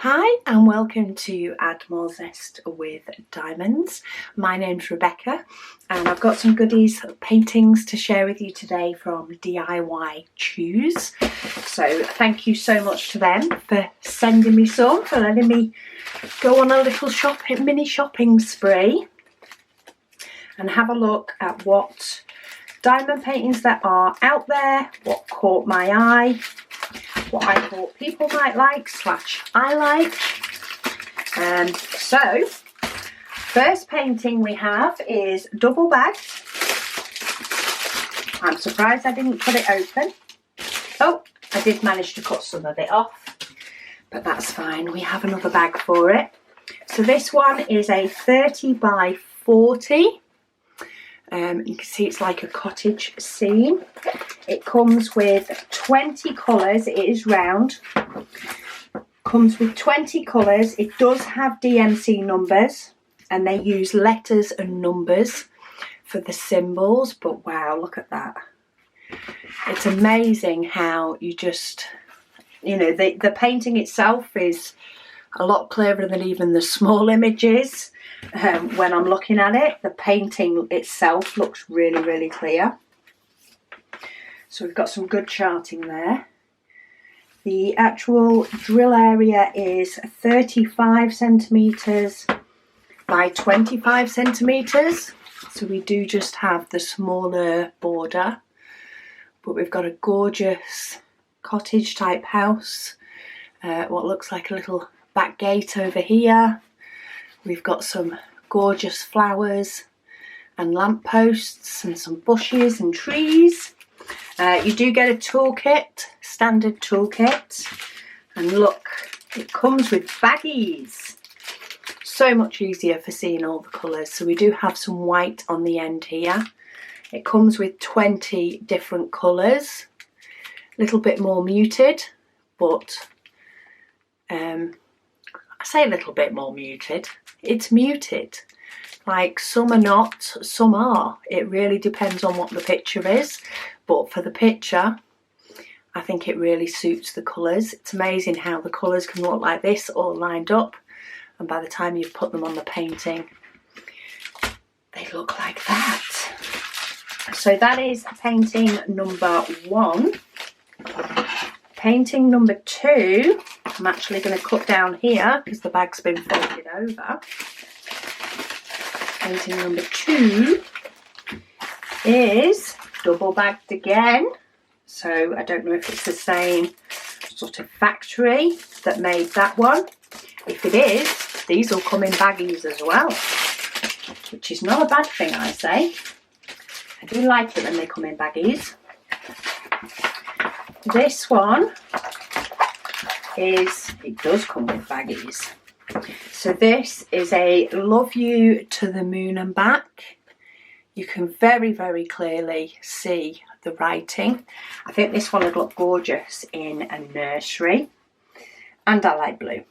Hi and welcome to Add More Zest with Diamonds. My name's Rebecca and I've got some goodies, paintings to share with you today from DIY Choose. So thank you so much to them for sending me some, for letting me go on a little mini shopping spree and have a look at what diamond paintings that are out there, what caught my eye, what I thought people might like / I like. So first painting we have is double bagged. I'm surprised I didn't cut it open. Oh, I did manage to cut some of it off, but that's fine. We have another bag for it. So this one is a 30 by 40. You can see it's like a cottage scene. It comes with 20 colours. It is round. Comes with 20 colours. It does have DMC numbers and they use letters and numbers for the symbols. But wow, look at that. It's amazing how you just, you know, the painting itself is a lot clearer than even the small images. When I'm looking at it, the painting itself looks really, really clear. So we've got some good charting there. The actual drill area is 35 centimetres by 25 centimetres. So we do just have the smaller border, but we've got a gorgeous cottage type house. What looks like a little back gate over here. We've got some gorgeous flowers and lampposts and some bushes and trees. You do get a toolkit, standard toolkit. And look, it comes with baggies. So much easier for seeing all the colours. So we do have some white on the end here. It comes with 20 different colours. A little bit more muted, but I say a little bit more muted. It's muted. Like some are not, some are. It really depends on what the picture is. But for the picture, I think it really suits the colours. It's amazing how the colours can look like this all lined up. And by the time you've put them on the painting, they look like that. So that is painting number 1. Painting number 2, I'm actually going to cut down here because the bag's been folded over. Painting number 2 is double bagged again. So I don't know if it's the same sort of factory that made that one. If it is, these will come in baggies as well, which is not a bad thing, I say. I do like it when they come in baggies. This one it does come with baggies. So this is a Love You to the Moon and Back. You can very, very clearly see the writing. I think this one would look gorgeous in a nursery. And I like blue.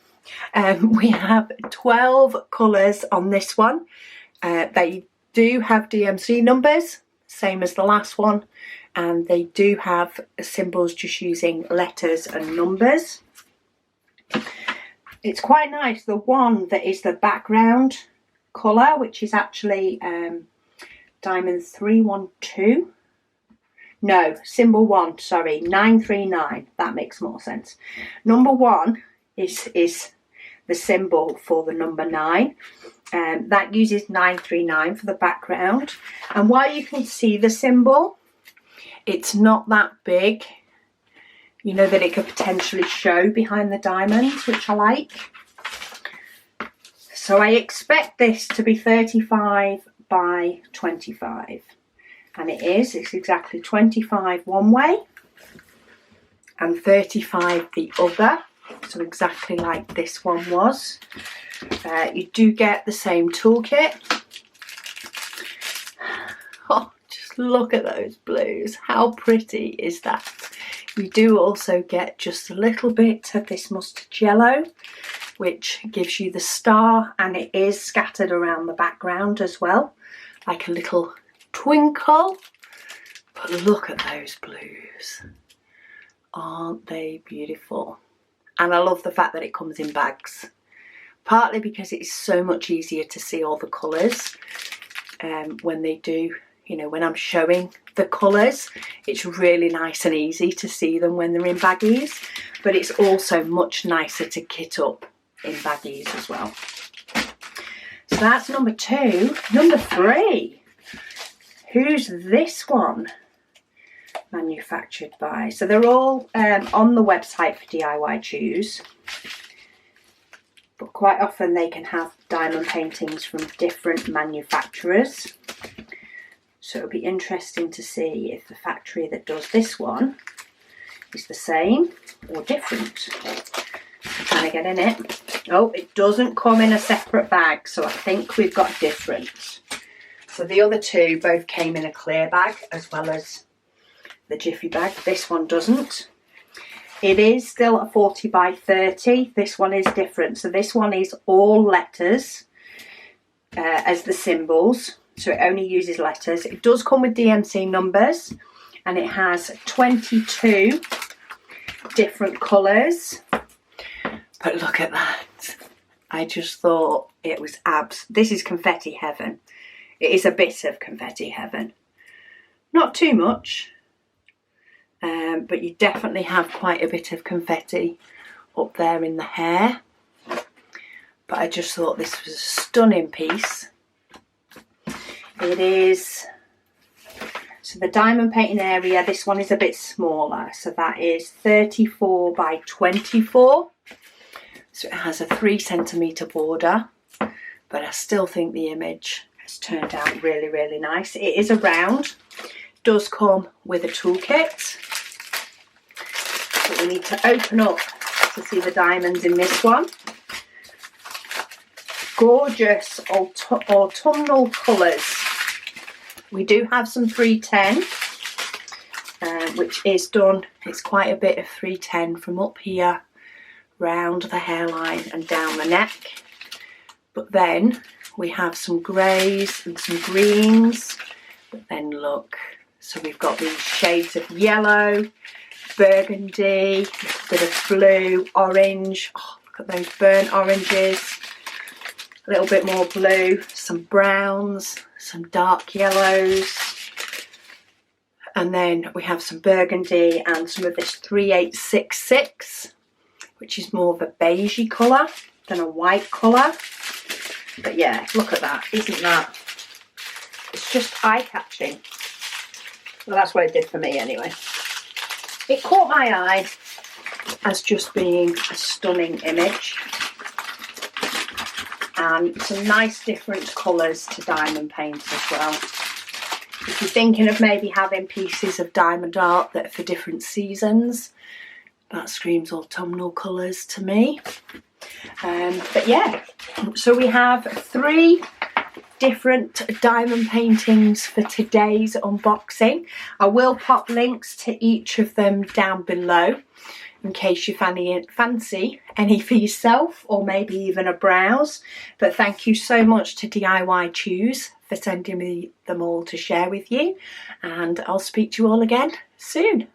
We have 12 colours on this one. They do have DMC numbers, same as the last one. And they do have symbols just using letters and numbers. It's quite nice. The one that is the background colour, which is actually diamond 312. No, symbol 1, sorry, 939. That makes more sense. Number 1 is the symbol for the number 9. That uses 939 for the background. And while you can see the symbol, it's not that big, you know, that it could potentially show behind the diamonds, which I like. So I expect this to be 35 by 25. And it is. It's exactly 25 one way and 35 the other. So exactly like this one was. You do get the same toolkit. Oh, just look at those blues. How pretty is that? You do also get just a little bit of this mustard yellow, which gives you the star, and it is scattered around the background as well, like a little twinkle. But look at those blues. Aren't they beautiful? and I love the fact that it comes in bags. Partly because it's so much easier to see all the colours when they do, you know, when I'm showing the colours. It's really nice and easy to see them when they're in baggies, but it's also much nicer to kit up in baggies as well. So that's number 2. Number 3, who's this one manufactured by? So they're all on the website for DIY Choose, but quite often they can have diamond paintings from different manufacturers. So it'll be interesting to see if the factory that does this one is the same or different. I'm trying to get in it. Oh, it doesn't come in a separate bag, so I think we've got different. So the other 2 both came in a clear bag as well as the Jiffy bag. This one doesn't. It is still a 40 by 30. This one is different. So this one is all letters as the symbols. So it only uses letters. It does come with DMC numbers, and it has 22 different colours. But look at that. I just thought it was this is confetti heaven. It is a bit of confetti heaven. Not too much, but you definitely have quite a bit of confetti up there in the hair. But I just thought this was a stunning piece. It is, so the diamond painting area, this one is a bit smaller. So that is 34 by 24. So it has a 3 centimetre border, but I still think the image has turned out really, really nice. It is a round, does come with a toolkit. But we need to open up to see the diamonds in this one. Gorgeous autumnal colours. We do have some 310, which is done, it's quite a bit of 310 from up here, round the hairline and down the neck. But then we have some greys and some greens. But then look, so we've got these shades of yellow, burgundy, a bit of blue, orange. Oh, look at those burnt oranges. A little bit more blue, some browns, some dark yellows. And then we have some burgundy and some of this 3866, which is more of a beigey colour than a white colour. But yeah, look at that. Isn't that? It's just eye-catching. Well, that's what it did for me anyway. It caught my eye as just being a stunning image. And some nice different colours to diamond paint as well. If you're thinking of maybe having pieces of diamond art that are for different seasons, that screams autumnal colours to me. But yeah, so we have 3 different diamond paintings for today's unboxing. I will pop links to each of them down below in case you fancy any for yourself, or maybe even a browse. But thank you so much to DIY Choose for sending me them all to share with you, and I'll speak to you all again soon.